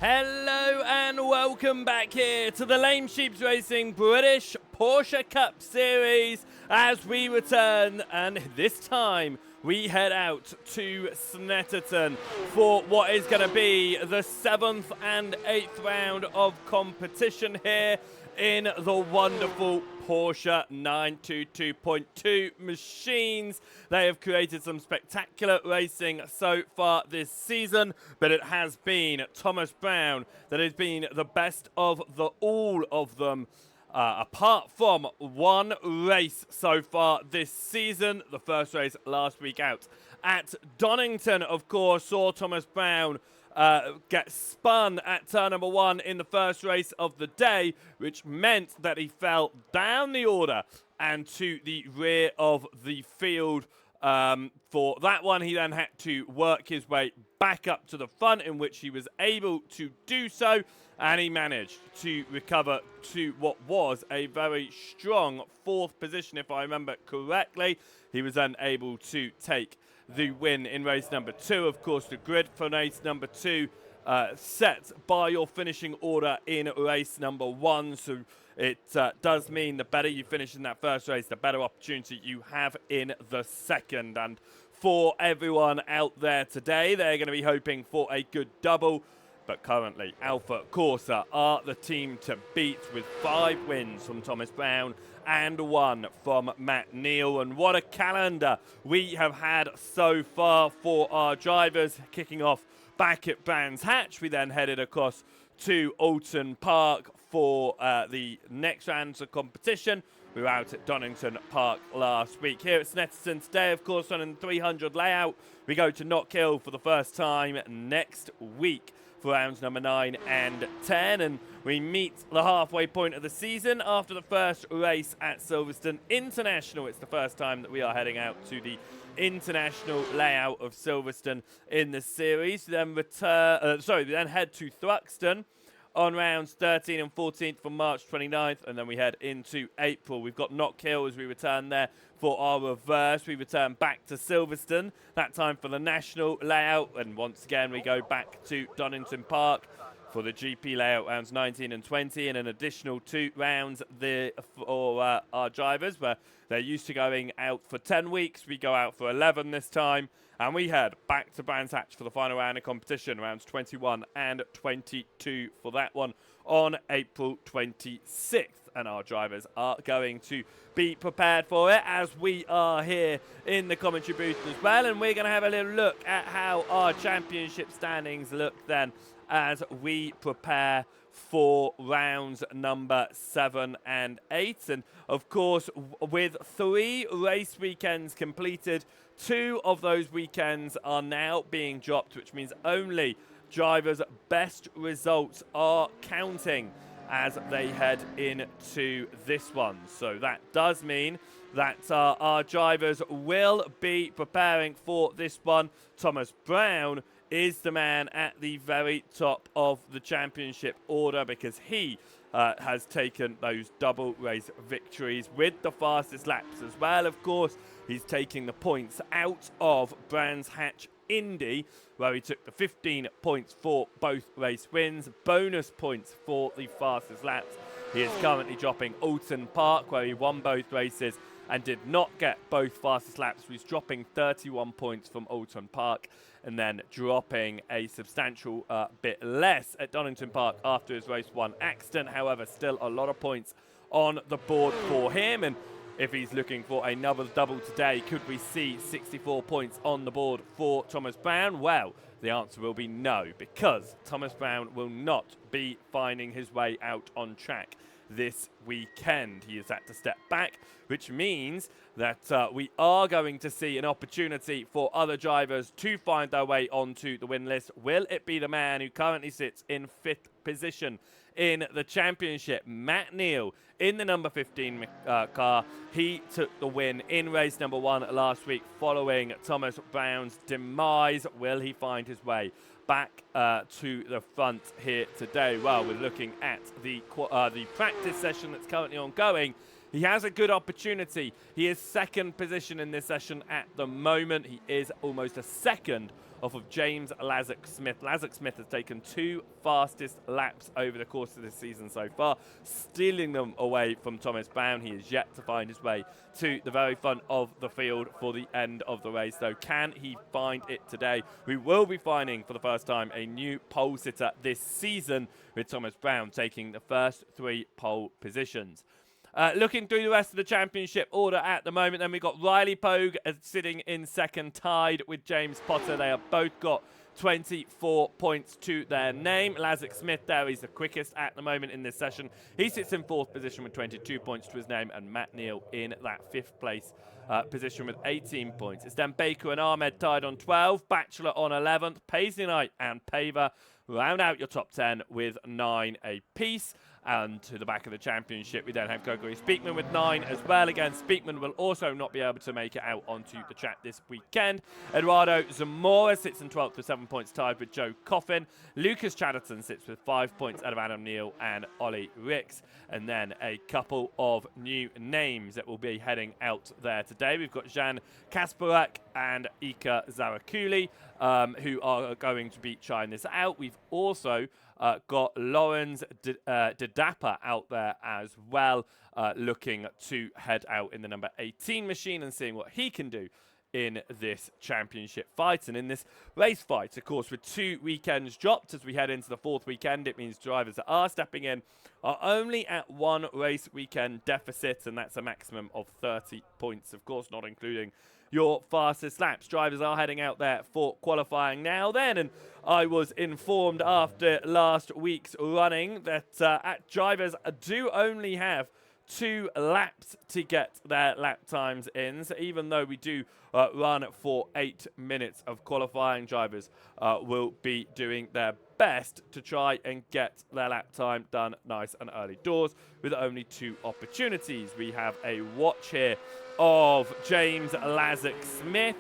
Hello and welcome back here to the Lame Sheeps Racing British Porsche Cup Series as we return, and this time we head out to Snetterton for what is going to be the 7th and 8th round of competition here in the wonderful Porsche 922.2 machines. They have created some spectacular racing so far this season, but it has been Thomas Brown that has been the best of all of them. Apart from one race so far this season, the first race last week out at Donington, of course, saw Thomas Brown get spun at turn number 1 in the first race of the day, which meant that he fell down the order and to the rear of the field. For that one, he then had to work his way back up to the front, in which he was able to do so, and he managed to recover to what was a very strong 4th position, if I remember correctly. He was then able to take the win in race number 2. Of course, the grid for race number 2 set by your finishing order in race number 1, so it does mean the better you finish in that first race, the better opportunity you have in the second. And for everyone out there today, they're going to be hoping for a good double. But currently, Alpha Corsa are the team to beat, with 5 wins from Thomas Brown and 1 from Matt Neal. And what a calendar we have had so far for our drivers. Kicking off back at Brands Hatch, we then headed across to Alton Park for the next rounds of competition. We were out at Donington Park last week. Here at Snetterton today, of course, on a 300 layout, we go to Knock Hill for the first time next week for rounds number 9 and 10, and we meet the halfway point of the season after the first race at Silverstone International. It's the first time that we are heading out to the international layout of Silverstone in the series. Then we then head to Thruxton on rounds 13 and 14th from March 29th, and then we head into April. We've got Knock Hill as we return there for our reverse. We return back to Silverstone, that time for the national layout, and once again we go back to Donington Park for the GP layout rounds 19 and 20, and an additional 2 rounds for our drivers, where they're used to going out for 10 weeks. We go out for 11 this time, and we head back to Brands Hatch for the final round of competition, rounds 21 and 22 for that one on April 26th. And our drivers are going to be prepared for it, as we are here in the commentary booth as well. And we're going to have a little look at how our championship standings look then as we prepare for rounds number 7 and 8. And of course, with 3 race weekends completed, 2 of those weekends are now being dropped, which means only drivers' best results are counting as they head into this one. So that does mean that our drivers will be preparing for this one. Thomas Brown is the man at the very top of the championship order, because he has taken those double race victories with the fastest laps as well. Of course, he's taking the points out of Brands Hatch Indy, where he took the 15 points for both race wins, bonus points for the fastest laps. He is currently dropping Alton Park, where he won both races and did not get both fastest laps. He's dropping 31 points from Alton Park, and then dropping a substantial bit less at Donington Park after his race 1 accident. However, still a lot of points on the board for him, and if he's looking for another double today, could we see 64 points on the board for Thomas Brown? Well, the answer will be no, because Thomas Brown will not be finding his way out on track this weekend. He has had to step back, which means that we are going to see an opportunity for other drivers to find their way onto the win list. Will it be the man who currently sits in 5th position in the championship, Matt Neal, in the number 15 car? He took the win in race number 1 last week following Thomas Brown's demise. Will he find his way back to the front here today? Well, we're looking at the practice session that's currently ongoing. He has a good opportunity. He is 2nd position in this session at the moment. He is almost a second off of James Smith. Smith has taken 2 fastest laps over the course of this season so far, stealing them away from Thomas Brown. He is yet to find his way to the very front of the field for the end of the race, though. Can he find it today? We will be finding for the first time a new pole sitter this season, with Thomas Brown taking the first 3 pole positions. Looking through the rest of the championship order at the moment, then we've got Riley Pogue sitting in second, tied with James Potter. They have both got 24 points to their name. Smith there, he's the quickest at the moment in this session. He sits in 4th position with 22 points to his name, and Matt Neal in that 5th place position with 18 points. It's then Baker and Ahmed tied on 12, Batchelor on 11th, Paisley Knight and Paver round out your top 10 with 9 apiece. And to the back of the championship, we then have Gregory Speakman with 9 as well. Again, Speakman will also not be able to make it out onto the track this weekend. Eduardo Zamora sits in 12th with 7 points, tied with Joe Coffin. Lucas Chatterton sits with 5 points out of Adam Neal and Ollie Ricks. And then a couple of new names that will be heading out there today. We've got Jan Kasparak and Ika Zarakuli, who are going to be trying this out. We've also got Lawrence Didapa out there as well, looking to head out in the number 18 machine and seeing what he can do in this championship fight. And in this race fight, of course, with 2 weekends dropped as we head into the 4th weekend, it means drivers that are stepping in are only at 1 race weekend deficit, and that's a maximum of 30 points, of course, not including your fastest laps. Drivers are heading out there for qualifying now then, and I was informed after last week's running that drivers do only have 2 laps to get their lap times in. So even though we do run for 8 minutes of qualifying, drivers will be doing their best to try and get their lap time done nice and early doors with only 2 opportunities. We have a watch here of James Smith.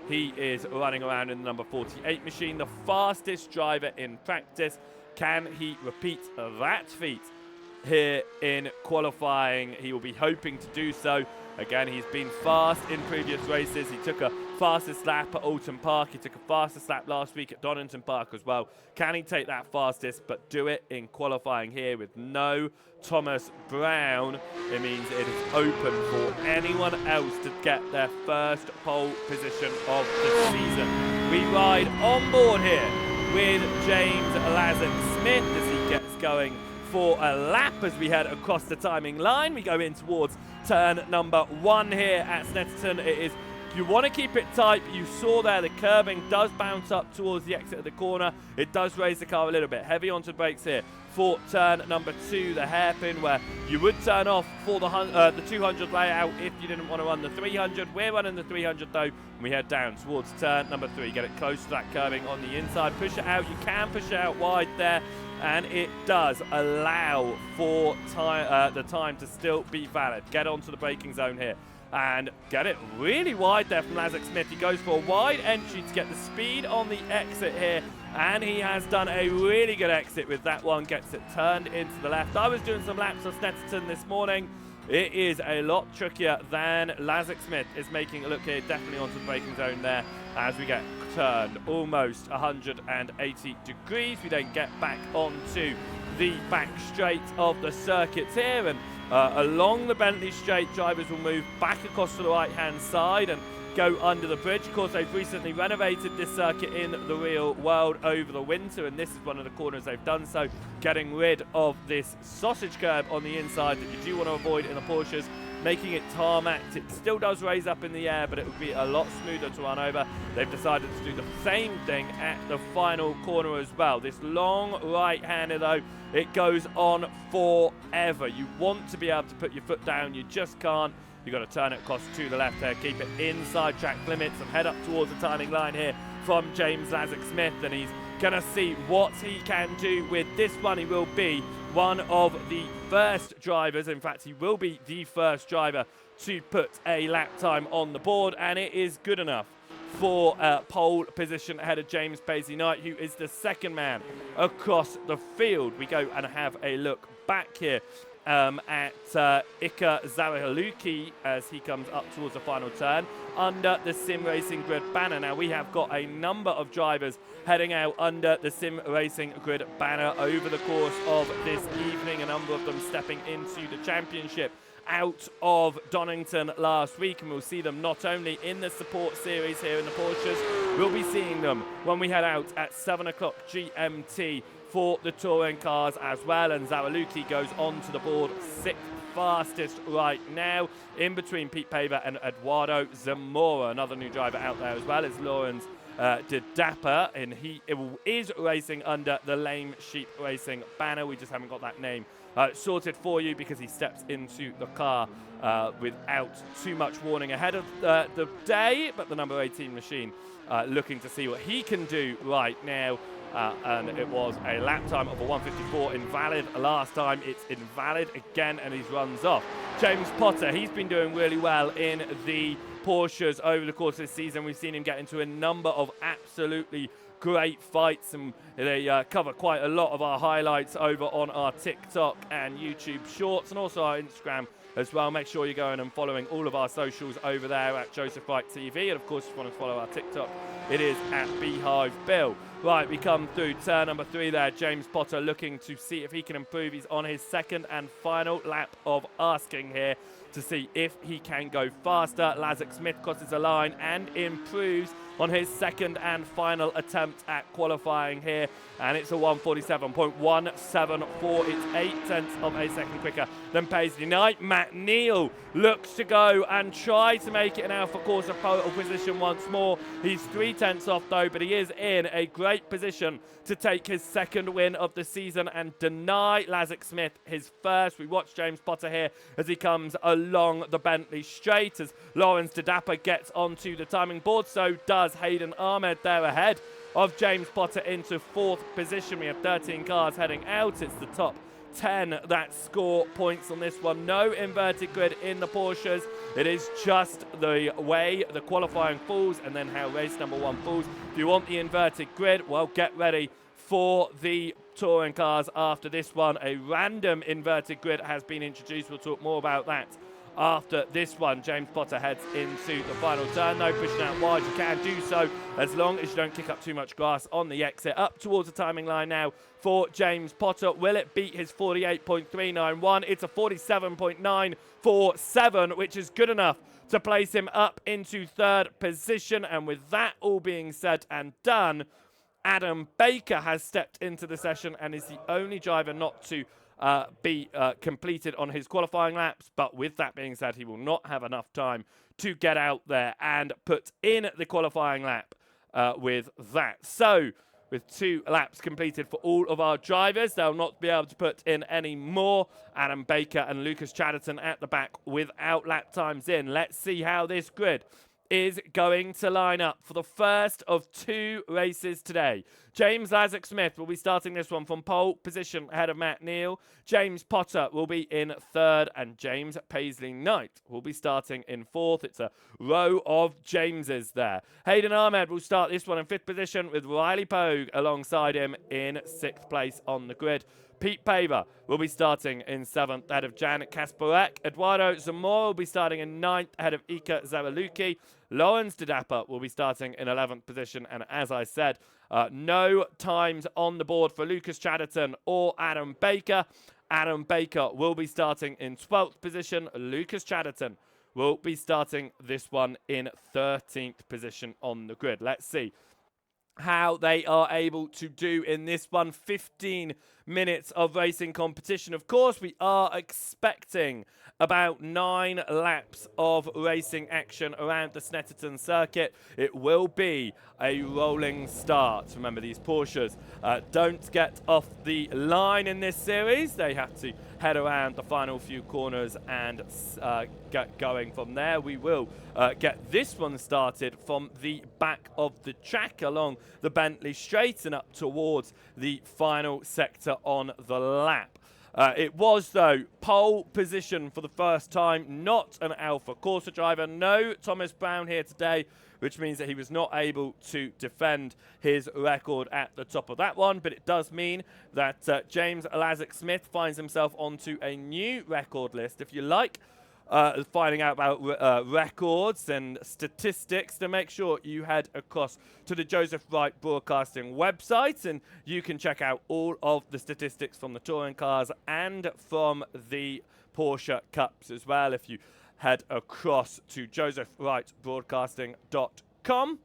He is running around in the number 48 machine, the fastest driver in practice. Can he repeat that feat here in qualifying? He will be hoping to do so. Again, he's been fast in previous races. He took a fastest lap at Alton Park. He took a fastest lap last week at Donington Park as well. Can he take that fastest but do it in qualifying here with no Thomas Brown? It means it is open for anyone else to get their first pole position of the season. We ride on board here with James Smith as he gets going for a lap as we head across the timing line. We go in towards turn number 1 here at Snetterton. It is, you want to keep it tight. You saw there the curbing does bounce up towards the exit of the corner. It does raise the car a little bit. Heavy onto the brakes here for turn number 2, the hairpin, where you would turn off for the 200 layout if you didn't want to run the 300. We're running the 300 though, and we head down towards turn number 3. Get it close to that curbing on the inside. Push it out. You can push it out wide there, and it does allow for the time to still be valid. Get onto the braking zone here and get it really wide there from Smith. He goes for a wide entry to get the speed on the exit here, and he has done a really good exit with that one. Gets it turned into the left. I was doing some laps of Snetterton this morning. It is a lot trickier than Smith is making it look here. Definitely onto the braking zone there as we get turned almost 180 degrees. We then get back onto the back straight of the circuits here, and along the Bentley Straight, drivers will move back across to the right-hand side and go under the bridge. Of course, they've recently renovated this circuit in the real world over the winter, and this is one of the corners they've done so, getting rid of this sausage curb on the inside that you do want to avoid in the Porsches, making it tarmacked. It still does raise up in the air, but it would be a lot smoother to run over. They've decided to do the same thing at the final corner as well. This long right-hander, though, it goes on forever. You want to be able to put your foot down, you just can't. You've got to turn it across to the left here, keep it inside track limits, and head up towards the timing line here from James Smith, and he's going to see what he can do with this one. He will be one of the first drivers, in fact he will be the first driver to put a lap time on the board, and it is good enough for pole position ahead of James Paisley Knight, who is the second man across the field. We go and have a look back here at Ika Zarahaluki as he comes up towards the final turn under the Sim Racing Grid banner. Now we have got a number of drivers heading out under the Sim Racing Grid banner over the course of this evening, a number of them stepping into the championship out of Donington last week, and we'll see them not only in the support series here in the Porsches, we'll be seeing them when we head out at 7 o'clock GMT for the touring cars as well. And Zaraluki goes on to the board 6th fastest right now, in between Pete Paver and Eduardo Zamora. Another new driver out there as well is Lawrence De Dapper, and he is racing under the Lame Sheep Racing banner. We just haven't got that name sorted for you because he steps into the car without too much warning ahead of the day. But the number 18 machine looking to see what he can do right now. And it was a lap time of a 1:54 invalid last time. It's invalid again, and he runs off. James Potter, he's been doing really well in the Porsches over the course of this season. We've seen him get into a number of absolutely great fights, and they cover quite a lot of our highlights over on our TikTok and YouTube shorts, and also our Instagram as well. Make sure you're going and following all of our socials over there at Joseph Wright TV, and of course if you want to follow our TikTok, it is at Beehive Bill. Right, we come through turn number 3 there. James Potter looking to see if he can improve. He's on his second and final lap of asking here to see if he can go faster. Lazark Smith crosses the line and improves on his second and final attempt at qualifying here, and it's a 1:47.174. It's 0.8 of a second quicker than Paisley Knight. Matt Neal looks to go and try to make it an Alpha Corsa pole position once more. He's 0.3 off though, but he is in a great position to take his second win of the season and deny Lazark Smith his first. We watch James Potter here as he comes along the Bentley straight as Lawrence De Dapper gets onto the timing board. So does Hayden Ahmed there ahead of James Potter into 4th position. We have 13 cars heading out. It's the top 10 that score points on this one. No inverted grid in the Porsches. It is just the way the qualifying falls and then how race number 1 falls. If you want the inverted grid, well, get ready for the touring cars after this one. A random inverted grid has been introduced. We'll talk more about that after this one. James Potter heads into the final turn though, pushing out wide. You can do so as long as you don't kick up too much grass on the exit. Up towards the timing line now for James Potter. Will it beat his 48.391? It's a 47.947, which is good enough to place him up into 3rd position. And with that all being said and done, Adam Baker has stepped into the session and is the only driver not to be completed on his qualifying laps. But with that being said, he will not have enough time to get out there and put in the qualifying lap with that. So with 2 laps completed for all of our drivers, they'll not be able to put in any more. Adam Baker and Lucas Chatterton at the back without lap times in. Let's see how this grid is going to line up for the first of 2 races today. James Lazark Smith will be starting this one from pole position ahead of Matt Neal. James Potter will be in 3rd, and James Paisley Knight will be starting in 4th. It's a row of Jameses there. Hayden Ahmed will start this one in 5th position with Riley Pogue alongside him in 6th place on the grid. Pete Paver will be starting in 7th ahead of Jan Kasparek. Eduardo Zamora will be starting in 9th ahead of Ika Zaraluki. Lawrence De Dapper will be starting in 11th position. And as I said, no times on the board for Lucas Chatterton or Adam Baker. Adam Baker will be starting in 12th position. Lucas Chatterton will be starting this one in 13th position on the grid. Let's see how they are able to do in this one. 15 minutes of racing competition. Of course, we are expecting about 9 laps of racing action around the Snetterton circuit. It will be a rolling start. Remember, these Porsches don't get off the line in this series. They have to head around the final few corners and get going from there. We will get this one started from the back of the track along the Bentley Straight and up towards the final sector on the lap. It was, though, pole position for the first time, not an Alpha Corsa driver. No Thomas Brown here today, which means that he was not able to defend his record at the top of that one. But it does mean that James Lazick-Smith finds himself onto a new record list. If you like finding out about records and statistics, to make sure you head across to the Joseph Wright Broadcasting website, and you can check out all of the statistics from the touring cars and from the Porsche Cups as well. If you head across to josephwrightbroadcasting.com,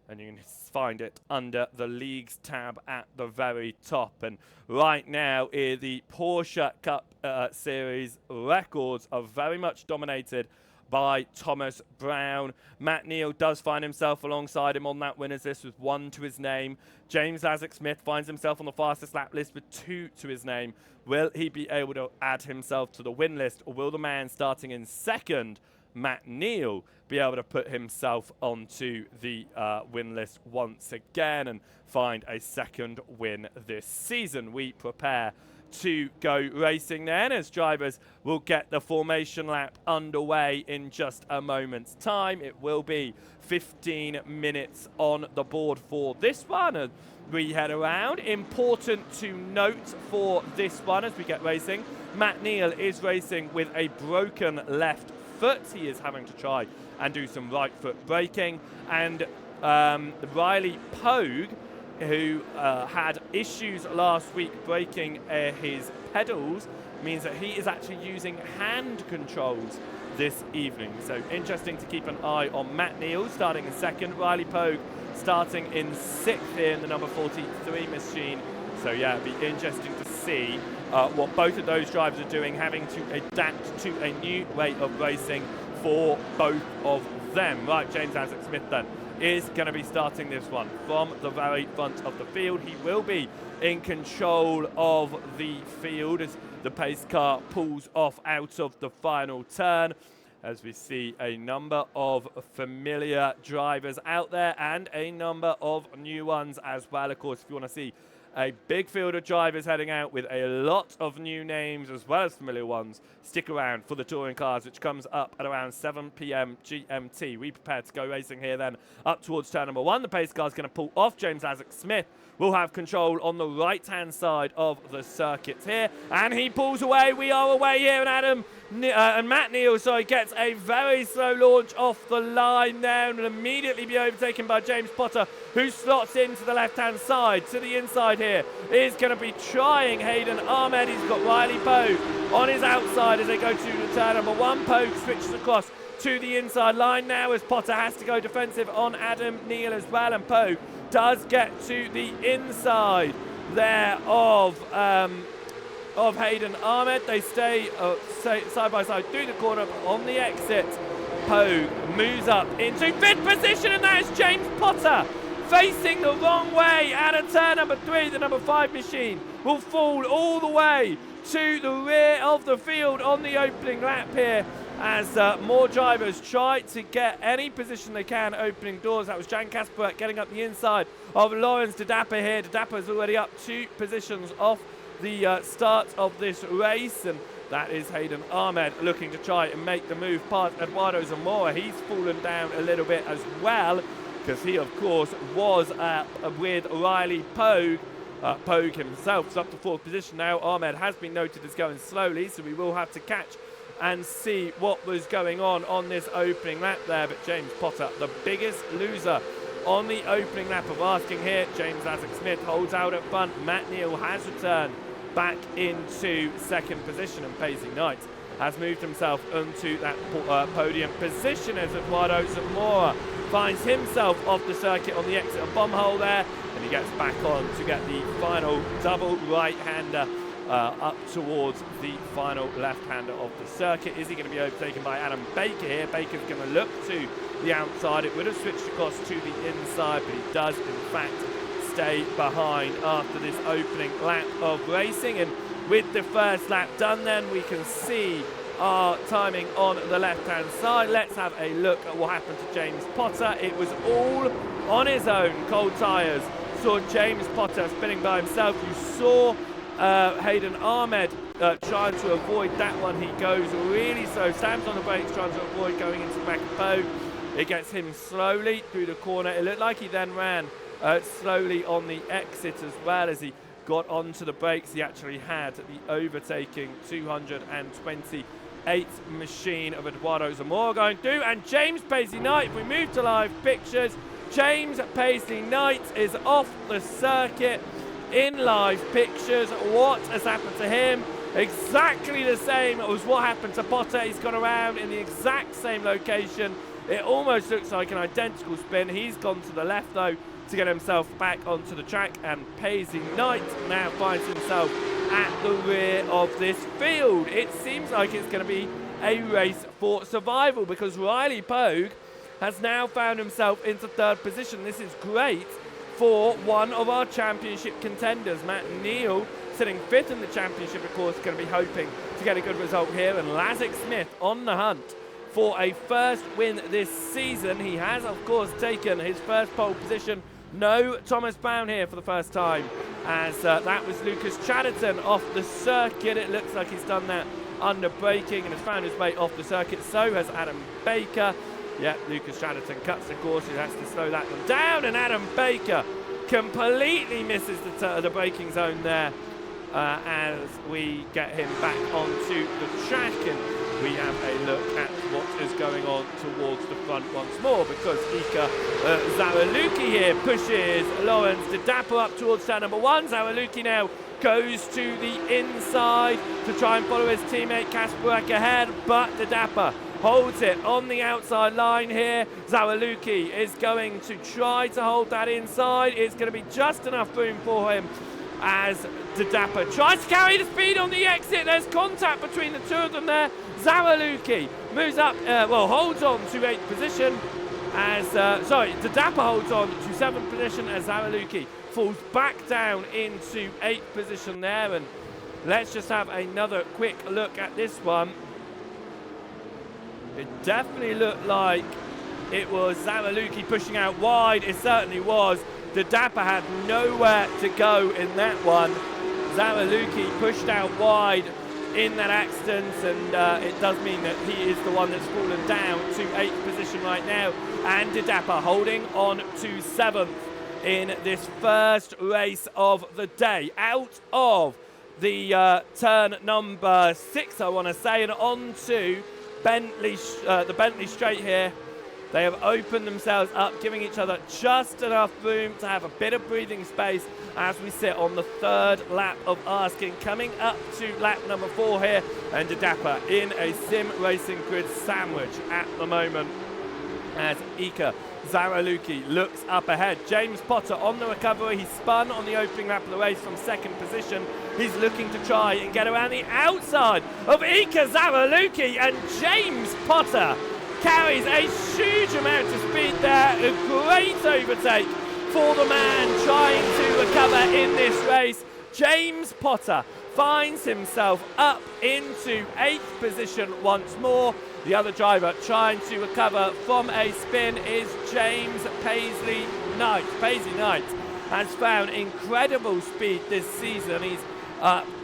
and you can find it under the Leagues tab at the very top. And right now, the Porsche Cup Series records are very much dominated by Thomas Brown. Matt Neal does find himself alongside him on that winners list with 1 to his name. James Lazick-Smith finds himself on the fastest lap list with 2 to his name. Will he be able to add himself to the win list, or will the man starting in second, Matt Neal, be able to put himself onto the win list once again and find a second win this season? We prepare to go racing then, as drivers will get the formation lap underway in just a moment's time. It will be 15 minutes on the board for this one, and we head around. Important to note for this one as we get racing, Matt Neal is racing with a broken left foot. He is having to try and do some right foot braking, and Riley Pogue, who had issues last week braking his pedals, means that he is actually using hand controls this evening. So interesting to keep an eye on Matt Neal starting in second, Riley Pogue starting in sixth here in the number 43 machine. So yeah, it'll be interesting to see what both of those drivers are doing, having to adapt to a new way of racing for both of them. Right, James Lazick-Smith then is going to be starting this one from the very front of the field. He will be in control of the field as the pace car pulls off out of the final turn, as we see a number of familiar drivers out there and a number of new ones as well. Of course, if you want to see a big field of drivers heading out with a lot of new names as well as familiar ones, stick around for the touring cars, which comes up at around 7 p.m. GMT. We prepare to go racing here then up towards turn number 1. The pace car is going to pull off. James Lazick-Smith will have control on the right-hand side of the circuit here, and he pulls away. We are away here, and Matt Neal, gets a very slow launch off the line there and will immediately be overtaken by James Potter, who slots into the left-hand side. To the inside here is going to be trying Hayden Ahmed. He's got Riley Pogue on his outside as they go to the turn number 1. Pogue switches across to the inside line now as Potter has to go defensive on Adam Neal as well, and Pogue does get to the inside there of Hayden Ahmed. They stay side by side through the corner, but on the exit, Pogue moves up into 5th position, and that is James Potter facing the wrong way out of turn number 3. The number 5 machine will fall all the way to the rear of the field on the opening lap here, as more drivers try to get any position they can opening doors. That was Jan Kasper getting up the inside of Lawrence De Dapper here. De Dapper's already up 2 positions off the start of this race, and that is Hayden Ahmed looking to try and make the move past Eduardo Zamora. He's fallen down a little bit as well, because he, of course, was with Riley Pogue. Pogue himself is up to 4th position now. Ahmed has been noted as going slowly, so we will have to catch and see what was going on this opening lap there. But James Potter, the biggest loser on the opening lap of asking here. James Lazick-Smith holds out at front. Matt Neal has returned back into 2nd position, and Paisley Knight has moved himself into that podium position as Eduardo Zamora finds himself off the circuit on the exit of bomb hole there, and he gets back on to get the final double right-hander up towards the final left-hander of the circuit. Is he going to be overtaken by Adam Baker here? Baker's going to look to the outside. It would have switched across to the inside, but he does in fact stay behind after this opening lap of racing. And with the first lap done then, we can see our timing on the left-hand side. Let's have a look at what happened to James Potter. It was all on his own. Cold tyres saw James Potter spinning by himself. You saw Hayden Ahmed trying to avoid that one. He goes really slow, slams on the brakes, trying to avoid going into the back of Pogue. It gets him slowly through the corner. It looked like he then ran slowly on the exit as well as he got onto the brakes. He actually had the overtaking 228 machine of Eduardo Zamora going through. And James Paisley Knight, if we move to live pictures, James Paisley Knight is off the circuit in live pictures. What has happened to him? Exactly the same as what happened to Potter. He's gone around in the exact same location. It almost looks like an identical spin. He's gone to the left, though, to get himself back onto the track. And Paisley Knight now finds himself at the rear of this field. It seems like it's going to be a race for survival because Riley Pogue has now found himself into third position. This is great for one of our championship contenders. Matt Neal, sitting fifth in the championship, of course, going to be hoping to get a good result here. And Lazik Smith on the hunt for a first win this season. He has, of course, taken his first pole position. No Thomas Brown here for the first time, as that was Lucas Chatterton off the circuit. It looks like he's done that under braking and has found his way off the circuit. So has Adam Baker. Yeah, Lucas Chatterton cuts the course. He has to slow that one down, and Adam Baker completely misses the braking zone there as we get him back onto the track. And we have a look at what is going on towards the front once more, because Ika Zaraluki here pushes Lawrence De Dapper up towards turn number one. Zaraluki now goes to the inside to try and follow his teammate Kasparek ahead, but De Dapper holds it on the outside line here. Zaraluki is going to try to hold that inside. It's going to be just enough room for him as De Dapper tries to carry the speed on the exit. There's contact between the two of them there. Zaraluki moves up, holds on to 8th position as, De Dapper holds on to 7th position as Zaraluki falls back down into 8th position there. And let's just have another quick look at this one. It definitely looked like it was Zaraluki pushing out wide. It certainly was. De Dapper had nowhere to go in that one. Zaraluki pushed out wide in that accident, and it does mean that he is the one that's fallen down to 8th position right now. And De Dapper holding on to 7th in this first race of the day. Out of the turn number 6, I want to say, and on to the Bentley straight here. They have opened themselves up, giving each other just enough room to have a bit of breathing space as we sit on the 3rd lap of Asking. Coming up to lap number 4 here, and De Dapper in a sim racing grid sandwich at the moment as Ika Zaraluki looks up ahead. James Potter on the recovery. He spun on the opening lap of the race from 2nd position. He's looking to try and get around the outside of Ika Zaraluki, and James Potter carries a huge amount of speed there. A great overtake for the man trying to recover in this race. James Potter finds himself up into 8th position once more. The other driver trying to recover from a spin is James Paisley Knight. Paisley Knight has found incredible speed this season. He's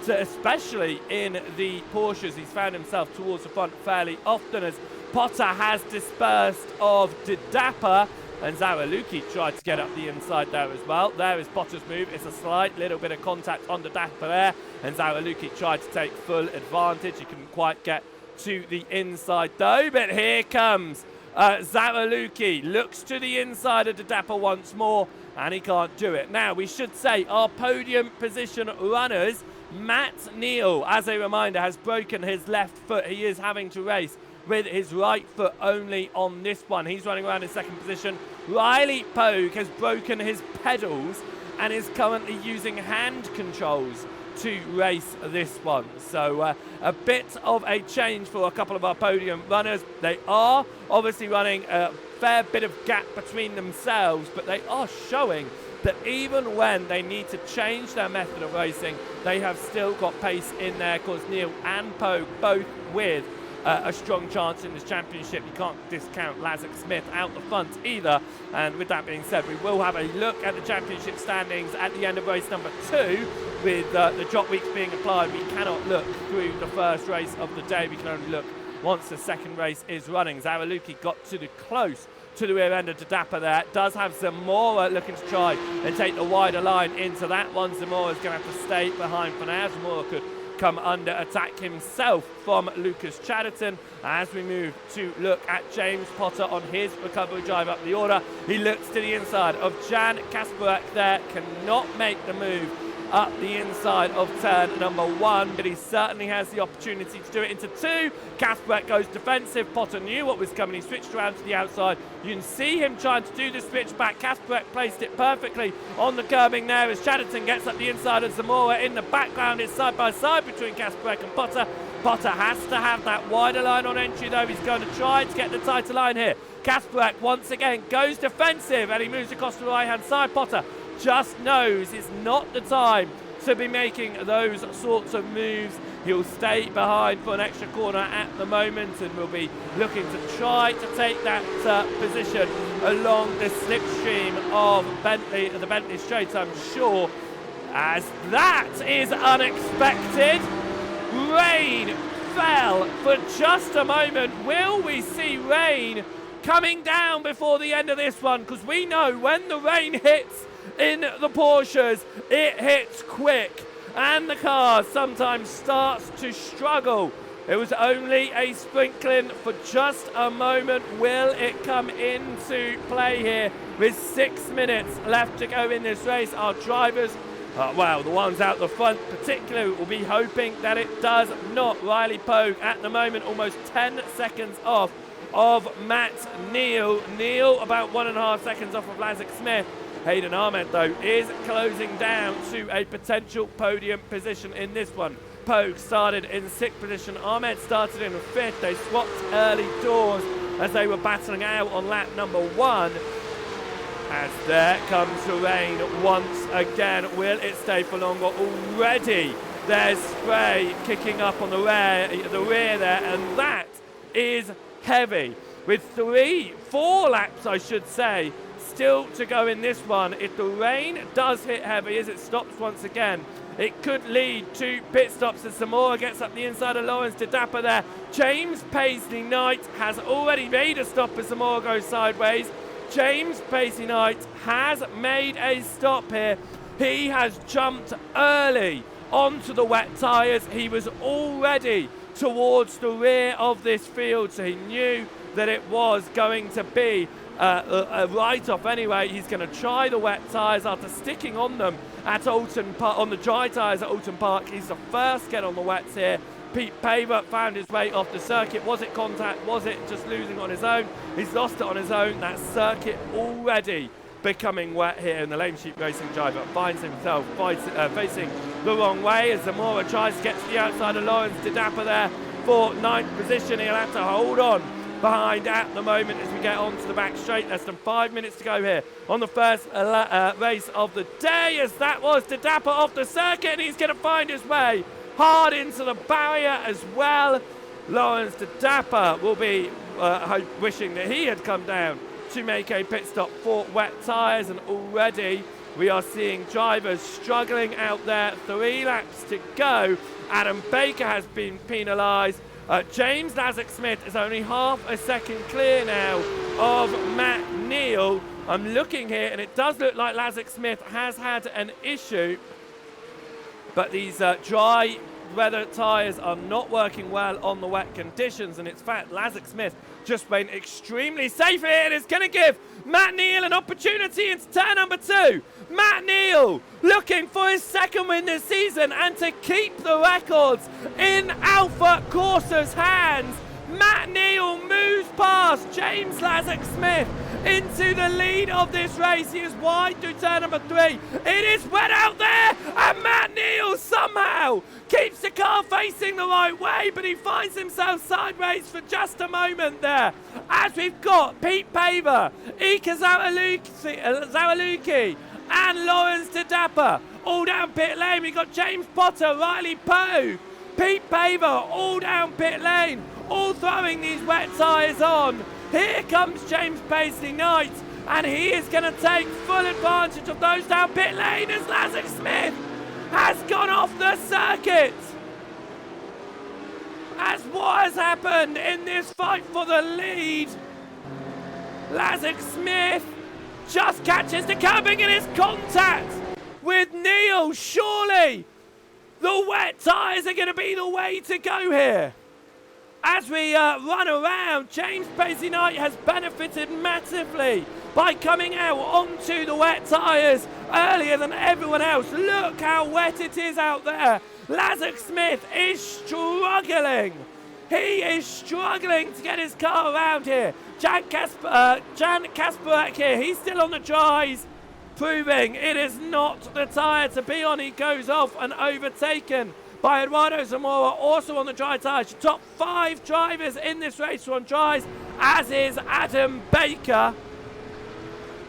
especially in the Porsches, he's found himself towards the front fairly often as Potter has dispersed of De Dapper, and Zaraluki tried to get up the inside there as well. There is Potter's move. It's a slight little bit of contact on De Dapper there, and Zaraluki tried to take full advantage. He couldn't quite get to the inside though, but here comes Zaraluki. Looks to the inside of De Dapper once more, and he can't do it. Now, we should say our podium position runners, Matt Neal, as a reminder, has broken his left foot. He is having to race with his right foot only on this one. He's running around in 2nd position. Riley Pogue has broken his pedals and is currently using hand controls to race this one. So a bit of a change for a couple of our podium runners. They are obviously running a fair bit of gap between themselves, but they are showing that even when they need to change their method of racing, they have still got pace in there, because Neal and Pogue both with a strong chance in this championship. You can't discount Lazarus Smith out the front either. And with that being said, we will have a look at the championship standings at the end of race number 2. With the drop weeks being applied, we cannot look through the first race of the day. We can only look once the second race is running. Zaraluki got to the close to the rear end of Tadapa there. Does have Zamora looking to try and take the wider line into that one. Zamora's going to have to stay behind for now. Zamora could come under attack himself from Lucas Chatterton. As we move to look at James Potter on his recovery drive up the order, he looks to the inside of Jan Kasparek there, cannot make the move up the inside of turn number 1, but he certainly has the opportunity to do it into 2. Kasparek goes defensive. Potter knew what was coming. He switched around to the outside. You can see him trying to do the switch back. Kasparek placed it perfectly on the curbing there as Chatterton gets up the inside of Zamora. In the background, it's side by side between Kasparek and Potter. Potter has to have that wider line on entry though. He's going to try to get the tighter line here. Kasparek once again goes defensive and he moves across to the right hand side. Potter just knows it's not the time to be making those sorts of moves. He'll stay behind for an extra corner at the moment and will be looking to try to take that position along the slipstream of the Bentley Straight, I'm sure, as that is unexpected. Rain fell for just a moment. Will we see rain coming down before the end of this one? Because we know when the rain hits in the Porsches, it hits quick and the car sometimes starts to struggle. It was only a sprinkling for just a moment. Will it come into play here with 6 minutes left to go in this race? Our drivers, well, the ones out the front particularly, will be hoping that it does not. Riley Pogue at the moment almost 10 seconds off of Matt Neal. Neal about 1.5 seconds off of Lazarus Smith. Hayden Ahmed, though, is closing down to a potential podium position in this one. Pogue started in 6th position. Ahmed started in 5th. They swapped early doors as they were battling out on lap number 1. As there comes the rain once again. Will it stay for longer? Already there's spray kicking up on the rear there, and that is heavy. With 4 laps, I should say, still to go in this one. If the rain does hit heavy as it stops once again, it could lead to pit stops as Zamora gets up the inside of Lawrence Tadapa there. James Paisley Knight has already made a stop as Zamora goes sideways. James Paisley Knight has made a stop here. He has jumped early onto the wet tyres. He was already towards the rear of this field, so he knew that it was going to be a write-off anyway. He's going to try the wet tyres after sticking on them at Alton Park, on the dry tyres at Alton Park. He's the first get on the wets here. Pete Paver found his way off the circuit. Was it contact? Was it just losing on his own? He's lost it on his own. That circuit already becoming wet here, and the Lame Sheep Racing driver finds himself facing the wrong way as Zamora tries to get to the outside of Lawrence Tadapa there for 9th position. He'll have to hold on behind at the moment as we get onto the back straight. Less than 5 minutes to go here on the first race of the day, as that was Tadapa off the circuit, and he's going to find his way hard into the barrier as well. Lawrence Tadapa will be wishing that he had come down to make a pit stop for wet tyres, and already we are seeing drivers struggling out there. 3 laps to go. Adam Baker has been penalised. James Lazarus Smith is only half a second clear now of Matt Neal. I'm looking here and it does look like Lazarus Smith has had an issue, but these dry weather tyres are not working well on the wet conditions, and it's fact Lazarus Smith just been extremely safe here and is going to give Matt Neal an opportunity into turn number 2. Matt Neal looking for his 2nd win this season and to keep the records in Alpha Corsa's hands. Matt Neal moves past James Lazarus Smith into the lead of this race. He is wide through turn number 3. It is wet out there, and Matt Neal somehow keeps the car facing the right way, but he finds himself sideways for just a moment there. As we've got Pete Paver, Ika Zaraluki, and Lawrence Tadapa all down pit lane. We've got James Potter, Riley Pogue, Pete Paver all down pit lane. all throwing these wet tyres on. Here comes James Paisley Knight, and he is going to take full advantage of those down pit lane as Lazarus Smith has gone off the circuit. As what has happened in this fight for the lead, Lazarus Smith just catches the curbing in his contact with Neil. Surely the wet tyres are going to be the way to go here. As we run around, James Paisley Knight has benefited massively by coming out onto the wet tyres earlier than everyone else. Look how wet it is out there. Lazarus Smith is struggling. He is struggling to get his car around here. Jan Kasparak here, he's still on the dries, proving it is not the tyre to be on. He goes off and overtaken by Eduardo Zamora, also on the dry tyres. Top 5 drivers in this race are on dries, as is Adam Baker,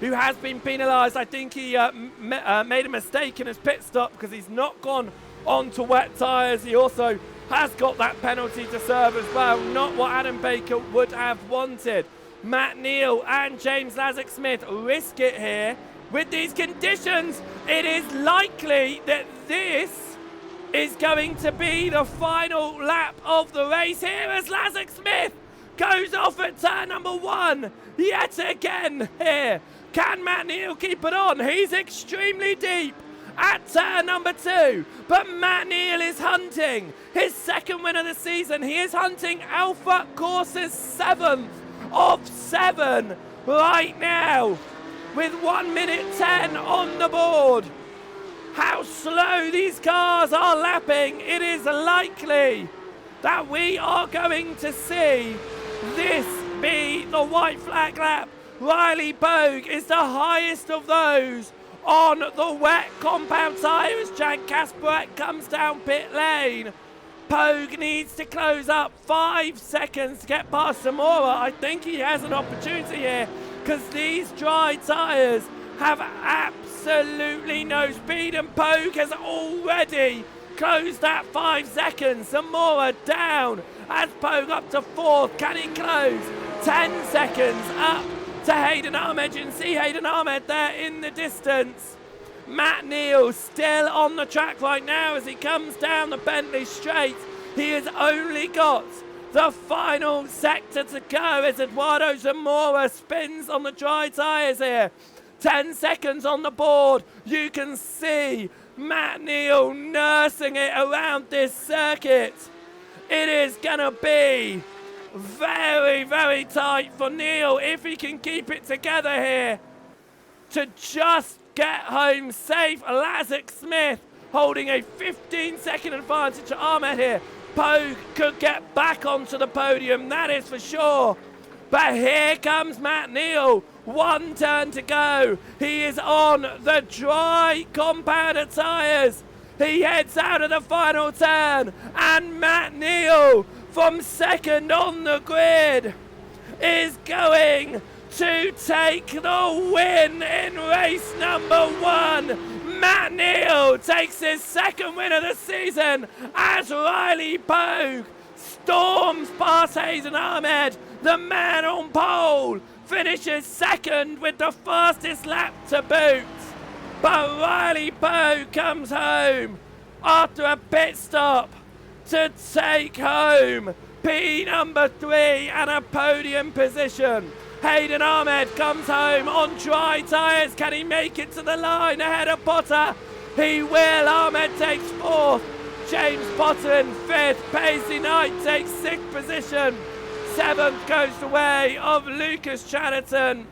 who has been penalised. I think he made a mistake in his pit stop because he's not gone onto wet tyres. He also has got that penalty to serve as well. Not what Adam Baker would have wanted. Matt Neal and James Lazarus Smith risk it here. With these conditions, it is likely that this is going to be the final lap of the race here as Lazarus Smith goes off at turn number 1 yet again here. Can Matt Neal keep it on? He's extremely deep at turn number 2, but Matt Neal is hunting his 2nd win of the season. He is hunting Alpha Corsa's 7th of 7 right now with 1 minute 10 on the board. How slow these cars are lapping. It is likely that we are going to see this be the white flag lap. Riley Bogue is the highest of those on the wet compound tyre as Jan Kasparak comes down pit lane. Pogue needs to close up 5 seconds to get past Zamora. I think he has an opportunity here because these dry tyres have absolutely no speed, and Pogue has already closed that 5 seconds. Zamora down as Pogue up to 4th. Can he close? 10 seconds up to Hayden Ahmed. You can see Hayden Ahmed there in the distance. Matt Neal still on the track right now as he comes down the Bentley straight. He has only got the final sector to go as Eduardo Zamora spins on the dry tyres here. 10 seconds on the board. You can see Matt Neal nursing it around this circuit. It is going to be very, very tight for Neal if he can keep it together here to just get home safe. Lazarus Smith holding a 15-second advantage to Ahmed here. Pogue could get back onto the podium, that is for sure. But here comes Matt Neal. 1 turn to go. He is on the dry compounder tyres. He heads out of the final turn, and Matt Neal from 2nd on the grid is going to take the win in race number 1. Matt Neal takes his 2nd win of the season as Riley Pogue storms past Hayden Ahmed. The man on pole finishes 2nd with the fastest lap to boot. But Riley Pogue comes home after a pit stop to take home P number 3 and a podium position. Hayden Ahmed comes home on dry tyres. Can he make it to the line ahead of Potter? He will. Ahmed takes 4th. James Potter in 5th. Paisley Knight takes 6th position. 7th goes the way of Lucas Snetterton.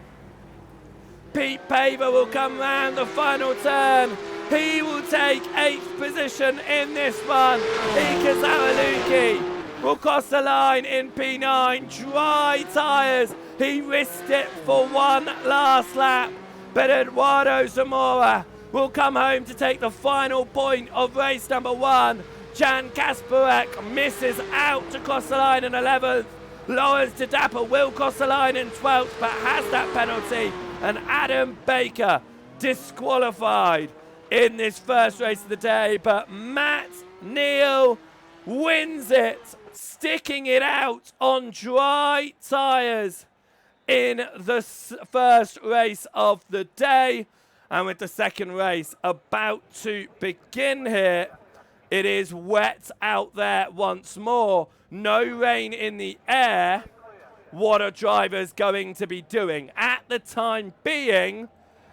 Pete Paver will come round the final turn. He will take 8th position in this one. Ika Zaraluki will cross the line in P9. Dry tyres. He risked it for one last lap. But Eduardo Zamora will come home to take the final point of race number 1. Jan Kasparak misses out to cross the line in 11th. Lawrence Tadapa will cross the line in 12th, but has that penalty. And Adam Baker disqualified in this first race of the day. But Matt Neal wins it, sticking it out on dry tyres in the first race of the day. And with the second race about to begin here, it is wet out there once more. No rain in the air. What are drivers going to be doing? At the time being,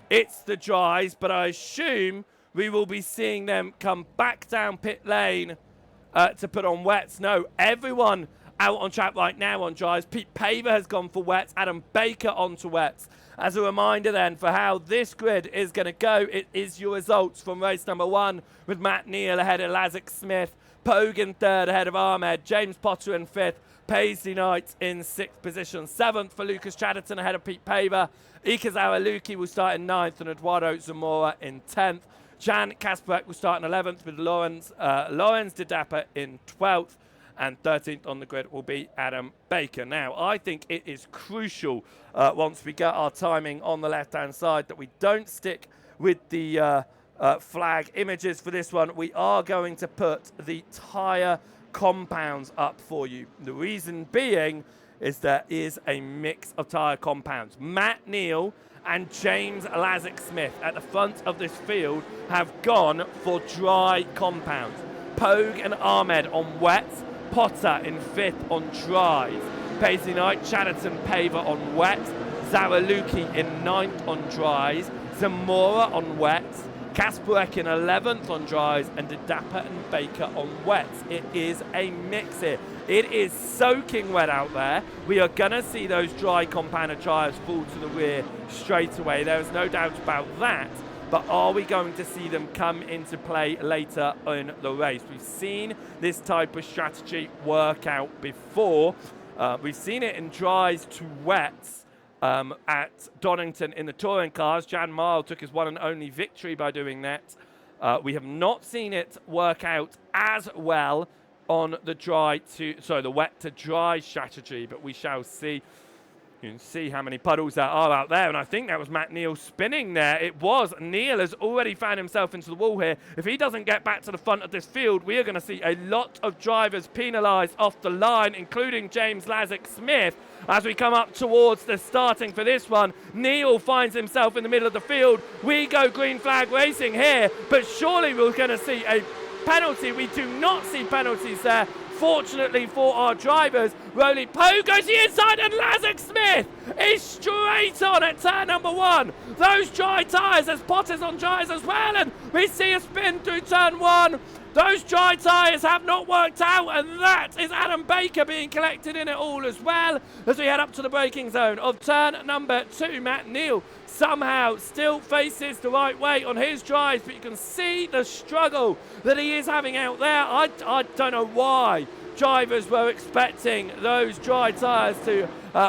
it's the dries, but I assume we will be seeing them come back down pit lane to put on wets. No, everyone out on track right now on dries. Pete Paver has gone for wets. Adam Baker onto wets. As a reminder then for how this grid is going to go, it is your results from race number 1 with Matt Neal ahead of Lazarus Smith, Pogue in 3rd ahead of Ahmed, James Potter in 5th, Paisley Knight in 6th position, 7th for Lucas Chatterton ahead of Pete Paver, Ikazawa Luki will start in 9th and Eduardo Zamora in 10th. Jan Kasparek will start in 11th with Lawrence De Dapper in 12th. And 13th on the grid will be Adam Baker. Now, I think it is crucial once we get our timing on the left-hand side that we don't stick with the flag images for this one. We are going to put the tyre compounds up for you. The reason being is there is a mix of tyre compounds. Matt Neal and James Lazarus Smith at the front of this field have gone for dry compounds. Pogue and Ahmed on wets. Potter in 5th on dries. Paisley Knight, Chatterton, Paver on wet. Zaraluki in 9th on dries. Zamora on wets. Kasparek in 11th on dries. And De Dapper and Baker on wets. It is a mix here. It is soaking wet out there. We are going to see those dry compounded tyres fall to the rear straight away. There is no doubt about that. But are we going to see them come into play later in the race? We've seen this type of strategy work out before. We've seen it in dries to wets at Donington in the touring cars. Jan Marl took his one and only victory by doing that. We have not seen it work out as well on the wet to dry strategy, but we shall see. You can see how many puddles there are out there, and I think that was Matt Neal spinning there. It was. Neal has already found himself into the wall here. If he doesn't get back to the front of this field, we are going to see a lot of drivers penalised off the line, including James Lazarus Smith. As we come up towards the starting for this one, Neal finds himself in the middle of the field. We go green flag racing here, but surely we're going to see a penalty. We do not see penalties there. Fortunately for our drivers, Rolly Poe goes the inside and Lazarus Smith is straight on at turn number 1. Those dry tyres as Potter's on dries as well, and we see a spin through turn 1. Those dry tyres have not worked out, and that is Adam Baker being collected in it all as well as we head up to the braking zone of turn number 2. Matt Neal somehow still faces the right way on his drives, but you can see the struggle that he is having out there. I don't know why drivers were expecting those dry tyres to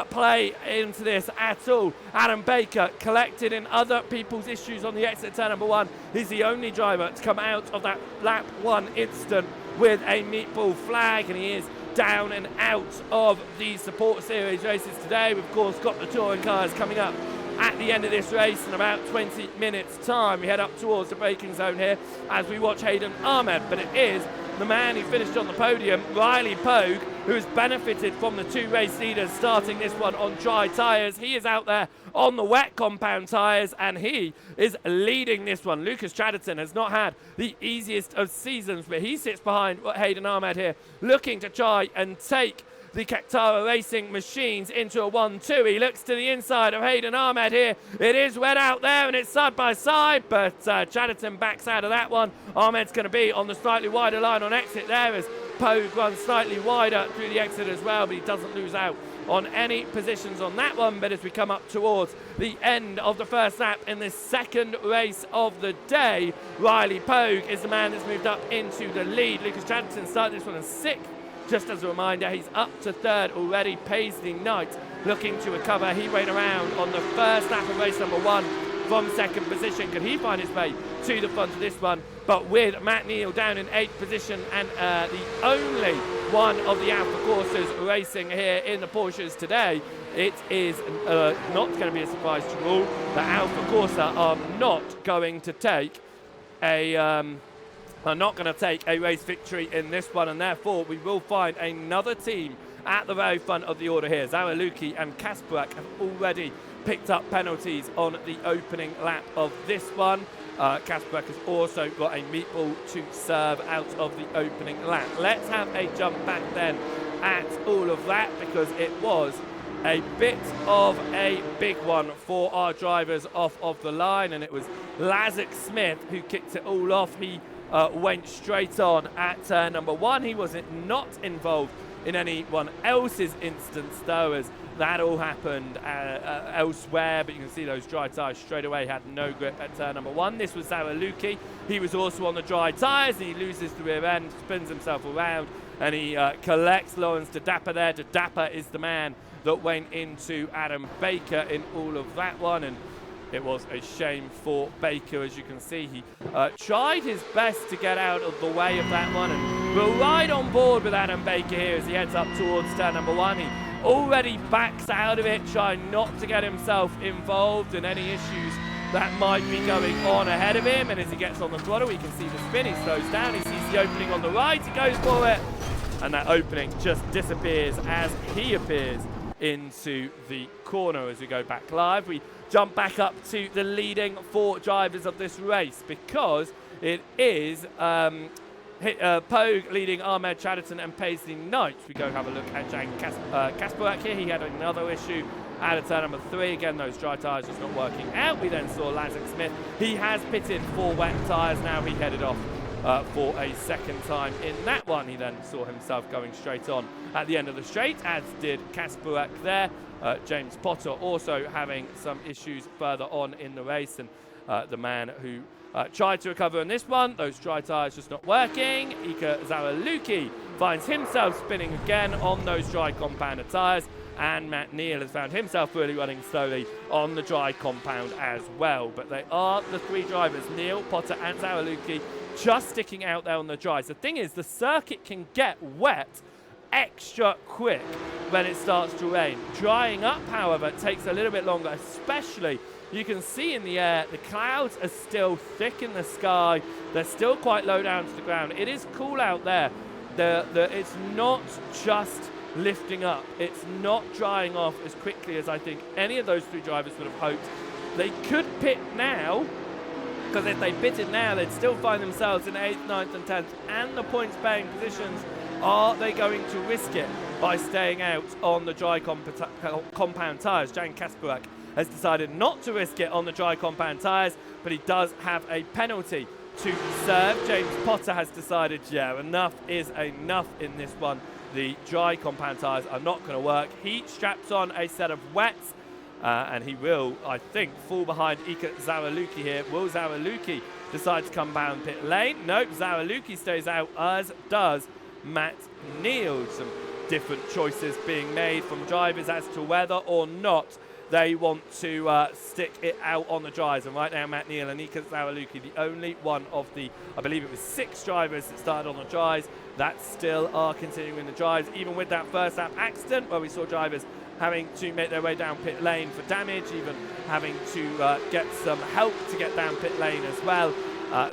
play into this at all. Adam Baker collected in other people's issues on the exit turn number 1. He's the only driver to come out of that lap 1 instant with a meatball flag, and he is down and out of the support series races today. We've of course got the touring cars coming up at the end of this race in about 20 minutes time. We head up towards the braking zone here as we watch Hayden Ahmed, but it is the man who finished on the podium, Riley Pogue, who has benefited from the 2 race leaders starting this one on dry tyres. He is out there on the wet compound tyres, and he is leading this one. Lucas Chatterton has not had the easiest of seasons, but he sits behind Hayden Ahmed here, looking to try and take the Kaktara Racing machines into a 1-2. He looks to the inside of Hayden Ahmed here. It is wet out there and it's side by side, but Chatterton backs out of that one. Ahmed's going to be on the slightly wider line on exit there as Pogue runs slightly wider through the exit as well, but he doesn't lose out on any positions on that one. But as we come up towards the end of the first lap in this second race of the day, Riley Pogue is the man that's moved up into the lead. Lucas Chatterton started this one in 6th. Just as a reminder, he's up to 3rd already. Paisley Knight looking to recover. He went around on the first lap of race number 1 from 2nd position. Could he find his way to the front of this one? But with Matt Neal down in 8th position and the only one of the Alpha Corsas racing here in the Porsches today, it is not going to be a surprise to all that Alpha Corsa are not going to take a are not going to take a race victory in this one, and therefore we will find another team at the very front of the order here. Zawaluki and Kasparak have already picked up penalties on the opening lap of this one. Kasparak has also got a meatball to serve out of the opening lap. Let's have a jump back then at all of that, because it was a bit of a big one for our drivers off of the line, and it was Lazark Smith who kicked it all off. He went straight on at turn number 1. He was not involved in anyone else's instance, though, as that all happened elsewhere, but you can see those dry tyres straight away had no grip at turn number 1. This was Zawaluki. He was also on the dry tyres. He loses the rear end, spins himself around, and he collects Lawrence De Dapper there. De Dapper is the man that went into Adam Baker in all of that one, and it was a shame for Baker. As you can see, he tried his best to get out of the way of that one, and we're right on board with Adam Baker here as he heads up towards turn number 1. He already backs out of it, trying not to get himself involved in any issues that might be going on ahead of him, and as he gets on the throttle, we can see the spin. He slows down, he sees the opening on the right, he goes for it, and that opening just disappears as he appears into the corner. As we go back live, we jump back up to the leading 4 drivers of this race, because it is Pogue leading Ahmed Snetterton and Paisley Knight. We go have a look at Jan Kasparak here. He had another issue at turn number 3. Again, those dry tyres just not working out. We then saw Lazark Smith. He has pitted for wet tyres now. He headed off for a second time in that one. He then saw himself going straight on at the end of the straight, as did Kasparak there. James Potter also having some issues further on in the race, and the man who tried to recover in this one, those dry tyres just not working. Ika Zawaluki finds himself spinning again on those dry compounder tyres, and Matt Neal has found himself really running slowly on the dry compound as well. But they are the 3 drivers, Neal, Potter and Zawaluki, just sticking out there on the dries. The thing is, the circuit can get wet extra quick when it starts to rain. Drying up, however, takes a little bit longer, especially you can see in the air, the clouds are still thick in the sky. They're still quite low down to the ground. It is cool out there. It's not just lifting up. It's not drying off as quickly as I think any of those 3 drivers would have hoped. They could pit now, because if they pitted now, they'd still find themselves in 8th, 9th and 10th and the points-paying positions. Are they going to risk it by staying out on the dry compound tyres? Jan Kasparak has decided not to risk it on the dry compound tyres, but he does have a penalty to serve. James Potter has decided, yeah, enough is enough in this one. The dry compound tyres are not going to work. He straps on a set of wets, and he will, I think, fall behind Ika Zawaluki here. Will Zawaluki decide to come down pit lane? Nope, Zawaluki stays out, as does Matt Neal. Some different choices being made from drivers as to whether or not they want to stick it out on the dries. And right now, Matt Neal and Ika Zawaluki, the only one of the, I believe it was 6 drivers that started on the dries, that still are continuing the dries, even with that first lap accident where we saw drivers having to make their way down pit lane for damage, even having to get some help to get down pit lane as well.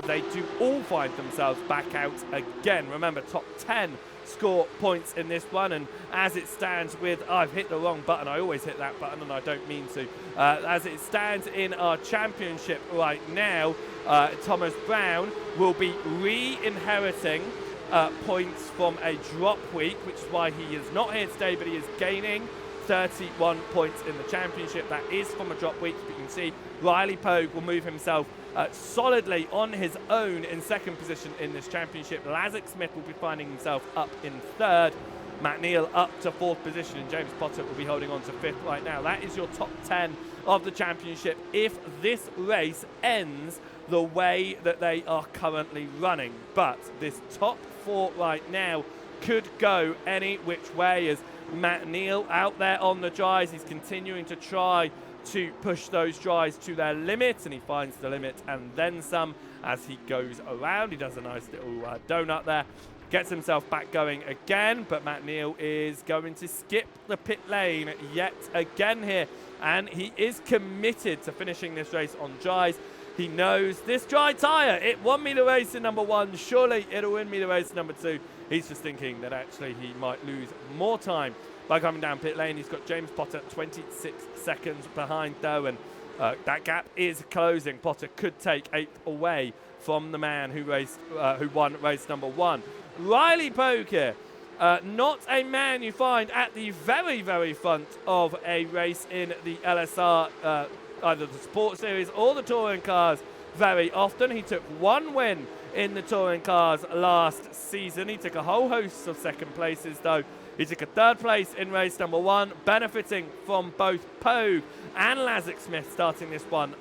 They do all find themselves back out again. Remember, top 10 score points in this one, and as it stands with, I've hit the wrong button, I always hit that button and I don't mean to. As it stands in our championship right now, Thomas Brown will be re-inheriting points from a drop week, which is why he is not here today, but he is gaining 31 points in the championship. That is from a drop week, but you can see Riley Pogue will move himself solidly on his own in 2nd position in this championship. Lazark Smith will be finding himself up in 3rd. Matt Neal up to 4th position, and James Potter will be holding on to 5th right now. That is your top 10 of the championship if this race ends the way that they are currently running. But this top 4 right now could go any which way, as Matt Neal out there on the dries. He's continuing to try to push those dries to their limit, and he finds the limit and then some as he goes around. He does a nice little donut there, gets himself back going again, but Matt Neal is going to skip the pit lane yet again here, and he is committed to finishing this race on dries. He knows this dry tyre, it won me the race in number 1, surely it'll win me the race in number 2. He's just thinking that actually he might lose more time by coming down pit lane. He's got James Potter 26 seconds behind though, and that gap is closing. Potter could take 8th away from the man who won race number 1. Riley Poker, not a man you find at the very, very front of a race in the LSR, either the Sport Series or the Touring Cars very often. He took 1 win in the Touring Cars last season. He took a whole host of second places though. He took a 3rd place in race number 1, benefiting from both Pogue and Lazic Smith starting this one.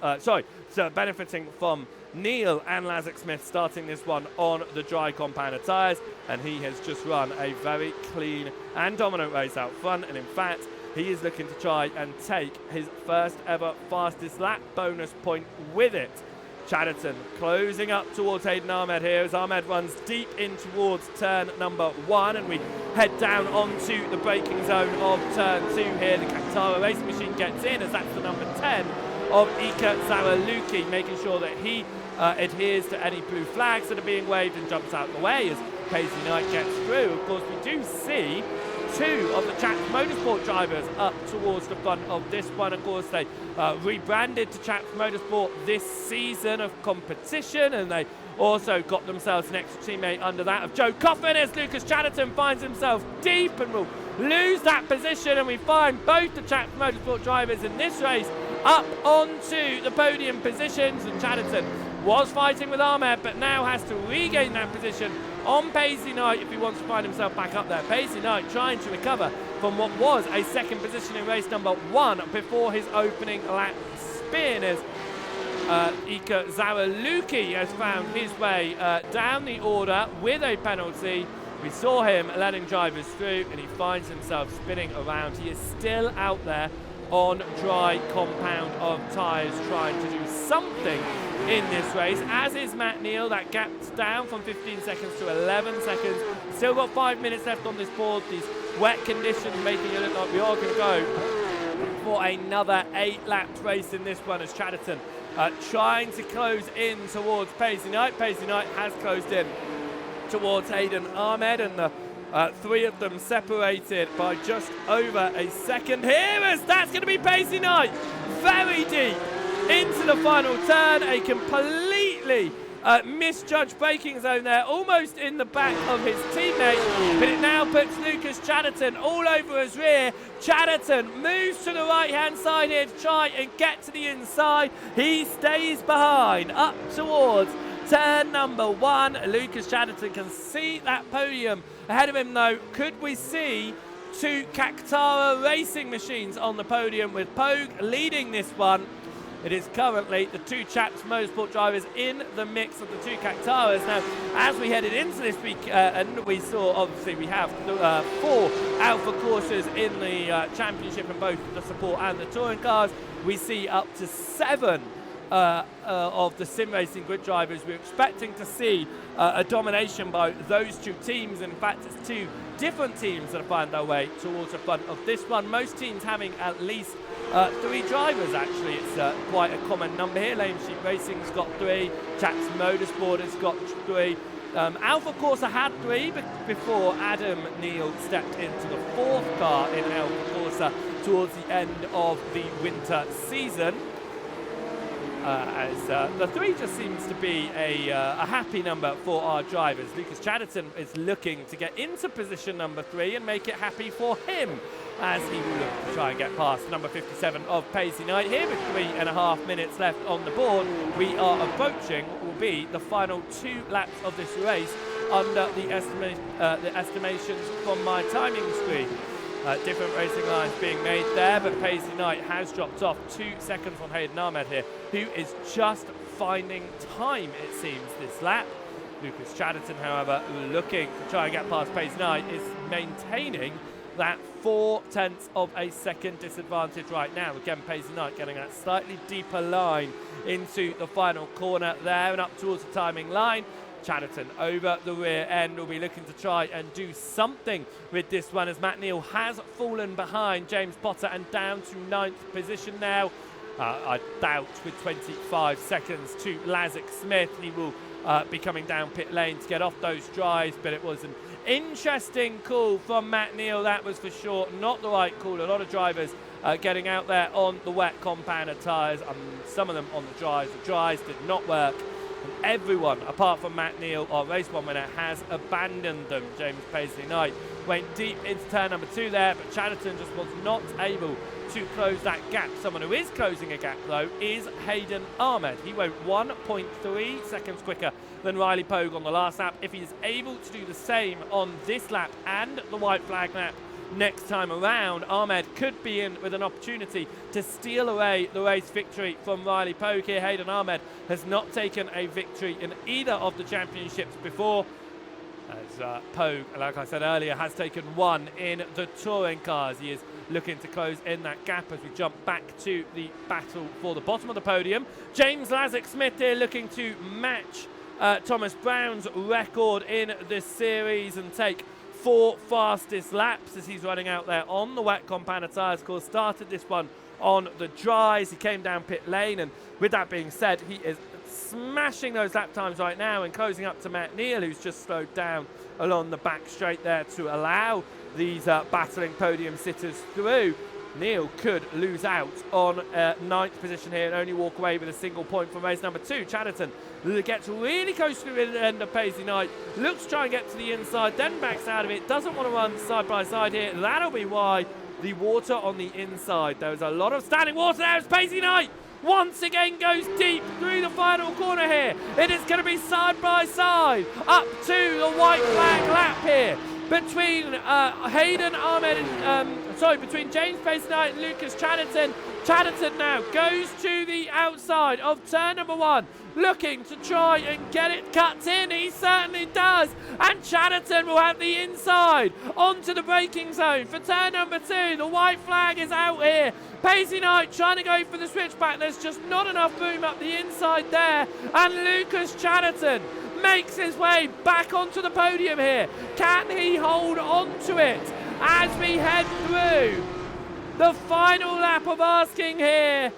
Benefiting from Neil and Lazic Smith starting this one on the dry compounder tyres, and he has just run a very clean and dominant race out front, and in fact he is looking to try and take his first ever fastest lap bonus point with it. Snetterton closing up towards Hayden Ahmed here as Ahmed runs deep in towards turn number 1, and we head down onto the braking zone of turn 2 here. The Katara racing machine gets in as that's the number 10 of Ika Zaraluki, making sure that he adheres to any blue flags that are being waved and jumps out of the way as Paisley Knight gets through. Of course, we do see 2 of the Chaps Motorsport drivers up towards the front of this one. Of course, they rebranded to Chaps Motorsport this season of competition, and they also got themselves an extra teammate under that of Joe Coffin as Lucas Snetterton finds himself deep and will lose that position, and we find both the Chaps Motorsport drivers in this race up onto the podium positions, and Snetterton was fighting with Ahmed but now has to regain that position on Paisley Knight if he wants to find himself back up there. Paisley Knight trying to recover from what was a 2nd position in race number 1 before his opening lap spin as Ika Zaraluki has found his way down the order with a penalty. We saw him letting drivers through and he finds himself spinning around. He is still out there on dry compound of tyres trying to do something in this race, as is Matt Neal. That gap's down from 15 seconds to 11 seconds. Still got 5 minutes left on this board. These wet conditions making it look like we are going to go for another 8-lap race in this one as Snetterton trying to close in towards Paisley Knight. Paisley Knight has closed in towards Hayden Ahmed, and the 3 of them separated by just over a second here as that's going to be Paisley Knight very deep into the final turn. A completely misjudged braking zone there, almost in the back of his teammate, but it now puts Lucas Snetterton all over his rear. Snetterton moves to the right hand side here to try and get to the inside. He stays behind up towards turn number 1. Lucas Snetterton can see that podium ahead of him though. Could we see 2 Cactara racing machines on the podium with Pogue leading this one? It is currently the 2 Chaps Motorsport drivers in the mix of the 2 Cactaras. Now, as we headed into this week, and we saw, obviously, we have 4 Alpha Corsas in the championship in both the support and the touring cars. We see up to 7 of the sim racing grid drivers. We're expecting to see a domination by those 2 teams. In fact, it's 2 different teams that find their way towards the front of this one. Most teams having at least 3 drivers, actually. It's quite a common number here. Lame Sheep Racing's got 3. Chaps Motorsport has got 3. Alpha Corsa had 3 before Adam Neal stepped into the 4th car in Alpha Corsa towards the end of the winter season. As the 3 just seems to be a happy number for our drivers. Lucas Snetterton is looking to get into position number 3 and make it happy for him, as he will look to try and get past number 57 of Paisley Knight here with 3.5 minutes left on the board. We are approaching what will be the final 2 laps of this race under the estimations from my timing screen. Different racing lines being made there, but Paisley Knight has dropped off 2 seconds on Hayden Ahmed here, who is just finding time, it seems, this lap. Lucas Snetterton, however, looking to try and get past Paisley Knight, is maintaining that 0.4 of a second disadvantage right now. Again, Paisley Knight getting that slightly deeper line into the final corner there and up towards the timing line. Snetterton over the rear end will be looking to try and do something with this one as Matt Neal has fallen behind James Potter and down to 9th position now. I doubt with 25 seconds to Lazarus Smith, he will be coming down pit lane to get off those dries, but it was an interesting call from Matt Neal, that was for sure. Not the right call. A lot of drivers getting out there on the wet compounder tyres, some of them on the dries. The dries did not work. And everyone, apart from Matt Neal, our race one winner, has abandoned them. James Paisley Knight went deep into turn number 2 there, but Snetterton just was not able to close that gap. Someone who is closing a gap, though, is Hayden Ahmed. He went 1.3 seconds quicker than Riley Pogue on the last lap. If he is able to do the same on this lap and the white flag lap next time around, Ahmed could be in with an opportunity to steal away the race victory from Riley Pogue here. Hayden Ahmed has not taken a victory in either of the championships before, as Pogue, like I said earlier, has taken one in the touring cars. He is looking to close in that gap as we jump back to the battle for the bottom of the podium. James Lazarus Smith here looking to match Thomas Brown's record in this series and take 4 fastest laps as he's running out there on the wet compounder tyres. Of course, started this one on the dries. He came down pit lane, and with that being said, he is smashing those lap times right now and closing up to Matt Neal, who's just slowed down along the back straight there to allow these battling podium sitters through. Neal could lose out on 9th position here and only walk away with a single point from race number 2. Snetterton gets really close to the end of Paisley Knight, looks to try and get to the inside, then backs out of it, doesn't want to run side by side here. That'll be why the water on the inside. There was a lot of standing water there as Paisley Knight once again goes deep through the final corner here. It is going to be side by side up to the white flag lap here between Hayden Ahmed and between James Paisley Knight and Lucas Snetterton. Snetterton now goes to the outside of turn number 1, looking to try and get it cut in. He certainly does. And Snetterton will have the inside onto the braking zone for turn number 2. The white flag is out here. Paisley Knight trying to go for the switchback. There's just not enough room up the inside there. And Lucas Snetterton makes his way back onto the podium here. Can he hold on to it as we head through the final lap of asking here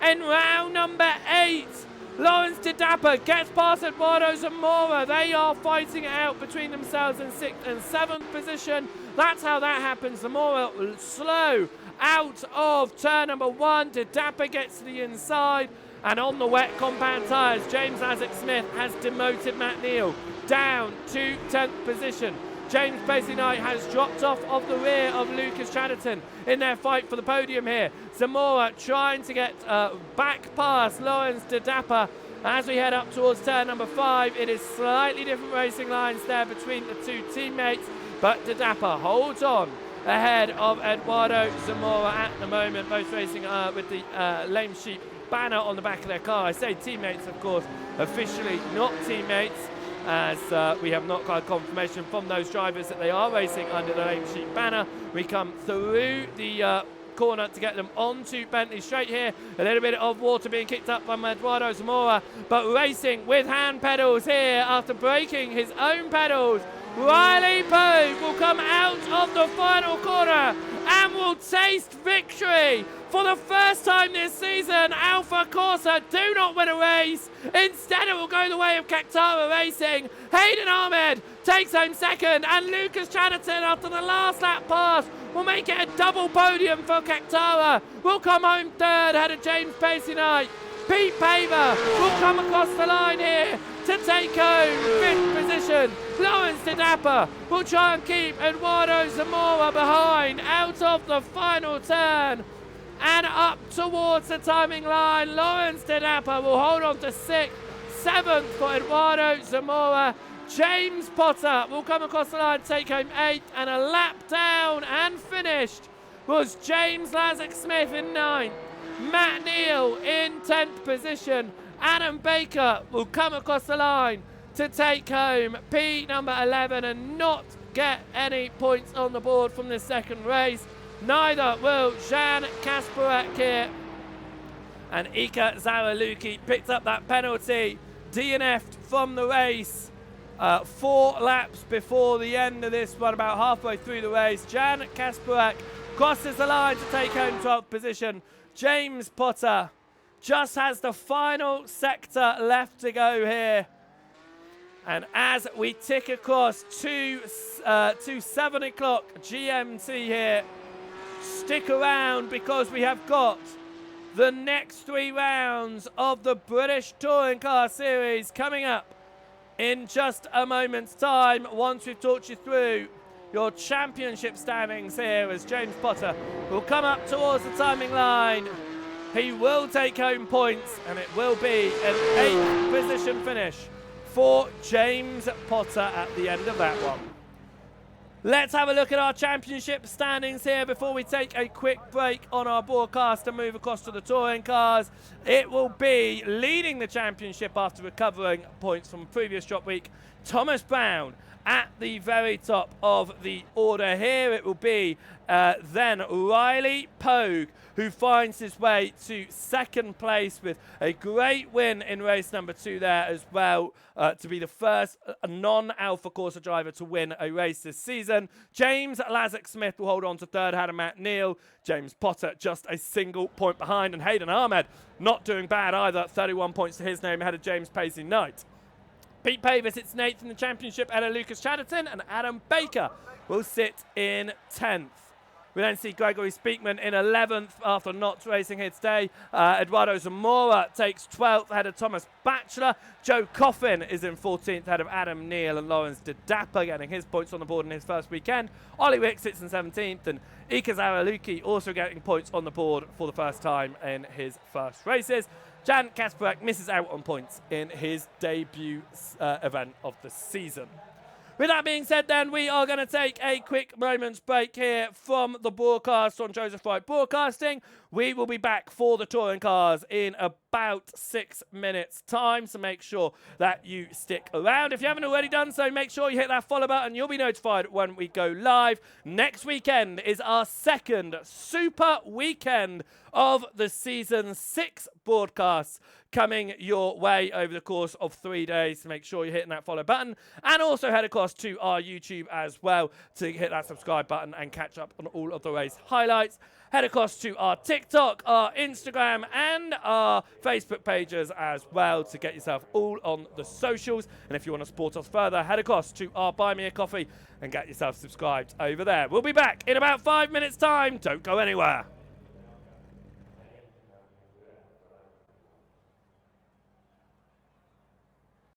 in round number 8? Lawrence De Dapper gets past Eduardo Zamora. They are fighting it out between themselves in 6th and 7th position. That's how that happens. Zamora slow out of turn number 1. De Dapper gets to the inside. And on the wet compound tyres, James Lazarus Smith has demoted Matt Neal down to 10th position. James Paisley Knight has dropped off of the rear of Lucas Snetterton in their fight for the podium here. Zamora trying to get back past Lawrence De Dapper as we head up towards turn number 5. It is slightly different racing lines there between the 2 teammates, but De Dapper holds on ahead of Eduardo Zamora at the moment, both racing with the Lame Sheep banner on the back of their car. I say teammates, of course, officially not teammates, as we have not got confirmation from those drivers that they are racing under the Lame Sheep banner. We come through the corner to get them onto Bentley Straight here. A little bit of water being kicked up by Eduardo Zamora, but racing with hand pedals here after breaking his own pedals. Riley Pogue will come out of the final corner and will taste victory. For the first time this season, Alfa Corsa do not win a race. Instead, it will go the way of Kaktara Racing. Hayden Ahmed takes home 2nd, and Lucas Snetterton, after the last lap pass, will make it a double podium for Kaktara. Will come home 3rd, ahead of James Paisley Knight. Pete Paver will come across the line here to take home 5th position. Lawrence De Dapper will try and keep Eduardo Zamora behind out of the final turn. And up towards the timing line, Lawrence De Dapper will hold on to 6th, 7th for Eduardo Zamora. James Potter will come across the line, take home 8th, and a lap down and finished was James Lazarus Smith in 9th. Matt Neal in 10th position. Adam Baker will come across the line to take home P number 11 and not get any points on the board from this second race. Neither will Jan Kasparek here. And Ika Zaraluki picked up that penalty, DNF'd from the race 4 laps before the end of this one, about halfway through the race. Jan Kasparek crosses the line to take home 12th position. James Potter just has the final sector left to go here. And as we tick across to 7 o'clock GMT here, stick around because we have got the next 3 rounds of the British Touring Car Series coming up in just a moment's time, once we've talked you through your championship standings here, as James Potter will come up towards the timing line. He will take home points, and it will be an 8th position finish for James Potter at the end of that one. Let's have a look at our championship standings here before we take a quick break on our broadcast and move across to the touring cars. It will be leading the championship after recovering points from previous drop week, Thomas Brown at the very top of the order here. It will be then Riley Pogue, who finds his way to 2nd place with a great win in race number 2 there as well, to be the first non-Alpha Corsa driver to win a race this season. James Lazark-Smith will hold on to 3rd, Adam McNeil. James Potter just a single point behind, and Hayden Ahmed not doing bad either, 31 points to his name ahead of James Paisley Knight. Pete Pavis sits in 8th in the championship, Ella Lucas Chatterton, and Adam Baker will sit in 10th. We then see Gregory Speakman in 11th after not racing here today. Eduardo Zamora takes 12th ahead of Thomas Batchelor. Joe Coffin is in 14th ahead of Adam Neal and Lawrence De Dapper, getting his points on the board in his first weekend. Ollie Wick sits in 17th, and Ikazawa Luki also getting points on the board for the first time in his first races. Jan Kasparek misses out on points in his debut event of the season. With that being said, then, we are going to take a quick moment's break here from the broadcast on Joseph Wright Broadcasting. We will be back for the touring cars in about 6 minutes' time, so make sure that you stick around. If you haven't already done so, make sure you hit that follow button. You'll be notified when we go live. Next weekend is our 2nd super weekend of the season 6 broadcasts coming your way over the course of 3 days. So make sure you're hitting that follow button, and also head across to our YouTube as well to hit that subscribe button and catch up on all of the race highlights. Head across to our TikTok, our Instagram, and our Facebook pages as well to get yourself all on the socials. And if you want to support us further, head across to our Buy Me a Coffee and get yourself subscribed over there. We'll be back in about 5 minutes' time. Don't go anywhere.